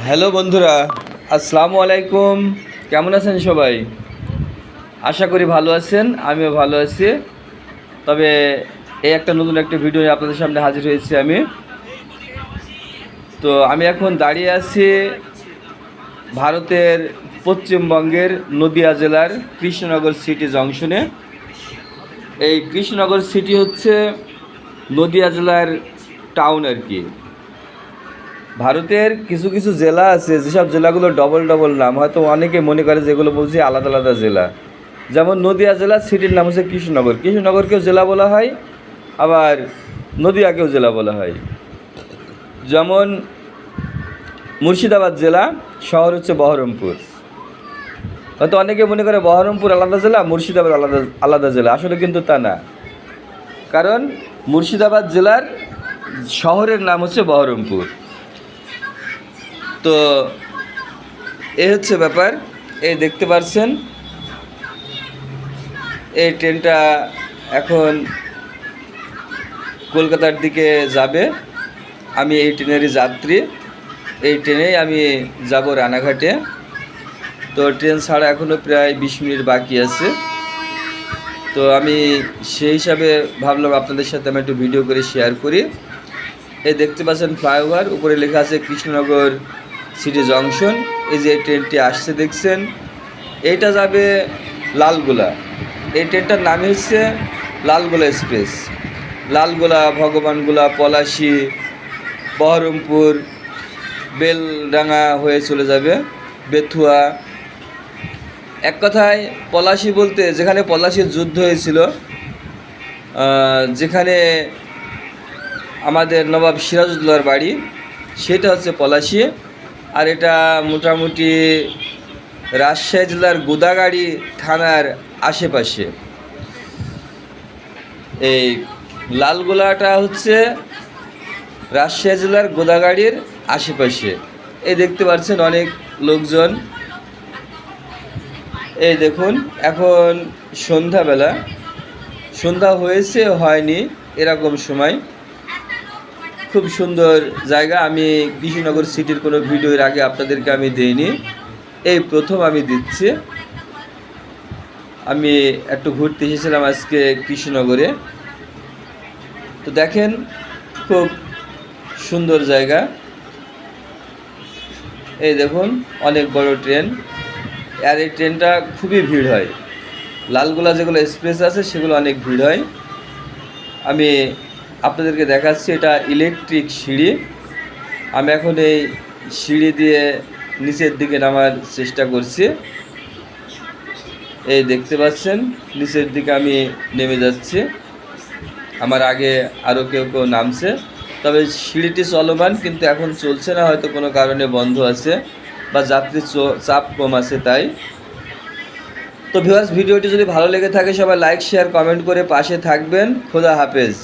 Hello বন্ধুরা, আসসালামু আলাইকুম। কেমন আছেন সবাই? আশা করি ভালো আছেন, আমিও ভালো আছি। তবে এই নতুন একটা ভিডিও নিয়ে আপনাদের সামনে হাজির হয়েছি আমি। তো আমি এখন দাঁড়িয়ে আছি ভারতের পশ্চিমবঙ্গের নদিয়া জেলার কৃষ্ণনগর সিটি জংশনে। এই কৃষ্ণনগর সিটি হচ্ছে নদিয়া জেলার টাউন আর কি। ভারতের কিছু কিছু জেলা আছে, যেসব জেলাগুলো ডবল ডবল নাম, হয়তো অনেকে মনে করে যেগুলো বলছি আলাদা আলাদা জেলা। যেমন নদিয়া জেলার সিটির নাম হচ্ছে কৃষ্ণনগর, কৃষ্ণনগরকেও জেলা বলা হয়, আবার নদিয়াকেও জেলা বলা হয়। যেমন মুর্শিদাবাদ জেলা, শহর হচ্ছে বহরমপুর। হয়তো অনেকে মনে করে বহরমপুর আলাদা জেলা, মুর্শিদাবাদ আলাদা আলাদা জেলা, আসলে কিন্তু তা না। কারণ মুর্শিদাবাদ জেলার শহরের নাম হচ্ছে বহরমপুর। তো এই হচ্ছে ব্যাপার। এই দেখতে পাচ্ছেন এই ট্রেনটা এখন কলকাতার দিকে যাবে। আমি এই ট্রেনেরই যাত্রী, এই ট্রেনেই আমি যাব রানাঘাটে। তো ট্রেন ছাড়া এখনও প্রায় 20 মিনিট বাকি আছে। তো আমি সেই হিসাবে ভাবলাম আপনাদের সাথে আমি একটু ভিডিও করে শেয়ার করি। এই দেখতে পাচ্ছেন ফ্লাইওভার, উপরে লেখা আছে কৃষ্ণনগর সিটি জংশন। এই যে ট্রেনটি আসছে দেখছেন, এইটা যাবে লালগোলা। এই ট্রেনটার নাম হচ্ছে লালগোলা এক্সপ্রেস। লালগোলা, ভগবানগোলা, পলাশী, বহরমপুর, বেলডাঙ্গা হয়ে চলে যাবে বেথুয়া। এক কথায় পলাশী বলতে যেখানে পলাশীর যুদ্ধ হয়েছিল, যেখানে আমাদের নবাব সিরাজউদ্দৌলার বাড়ি, সেটা হচ্ছে পলাশী। আর এটা মোটামুটি রাজশাহী জেলার গোদাগাড়ি থানার আশেপাশে। এই লালগোলাটা হচ্ছে রাজশাহী জেলার গোদাগাড়ির আশেপাশে। এই দেখতে পাচ্ছেন অনেক লোকজন। এই দেখুন, এখন সন্ধ্যাবেলা, সন্ধ্যা হয়েছে হয়নি এরকম সময়। খুব সুন্দর জায়গা। আমি কৃষ্ণনগর সিটির কোনো ভিডিও এর আগে আপনাদেরকে আমি দিইনি, এই প্রথম আমি দিচ্ছি। আমি একটু ঘুরতে এসেছিলাম আজকে কৃষ্ণনগরে। তো দেখেন, খুব সুন্দর জায়গা। এই দেখুন, অনেক বড় ট্রেন। আর এই ট্রেনটা খুবই ভিড় হয়। লালগোলা যেগুলো এক্সপ্রেস আছে সেগুলো অনেক ভিড় হয়। আমি আপনাদেরকে দেখাচ্ছি, এটা ইলেকট্রিক সিঁড়ি। আমি এখন এই সিঁড়ি দিয়ে নিচের দিকে নামার চেষ্টা করছি। এই দেখতে পাচ্ছেন, নিচের দিকে আমি নেমে যাচ্ছি। আমার আগে আরও কেউ কেউ নামছে। তবে সিঁড়িটি চলমান, কিন্তু এখন চলছে না, হয়তো কোনো কারণে বন্ধ আছে বা যাত্রীর চাপ কম আছে তাই। তো ভিউয়ার্স, ভিডিওটি যদি ভালো লেগে থাকে সবাই লাইক, শেয়ার, কমেন্ট করে পাশে থাকবেন। খোদা হাফেজ।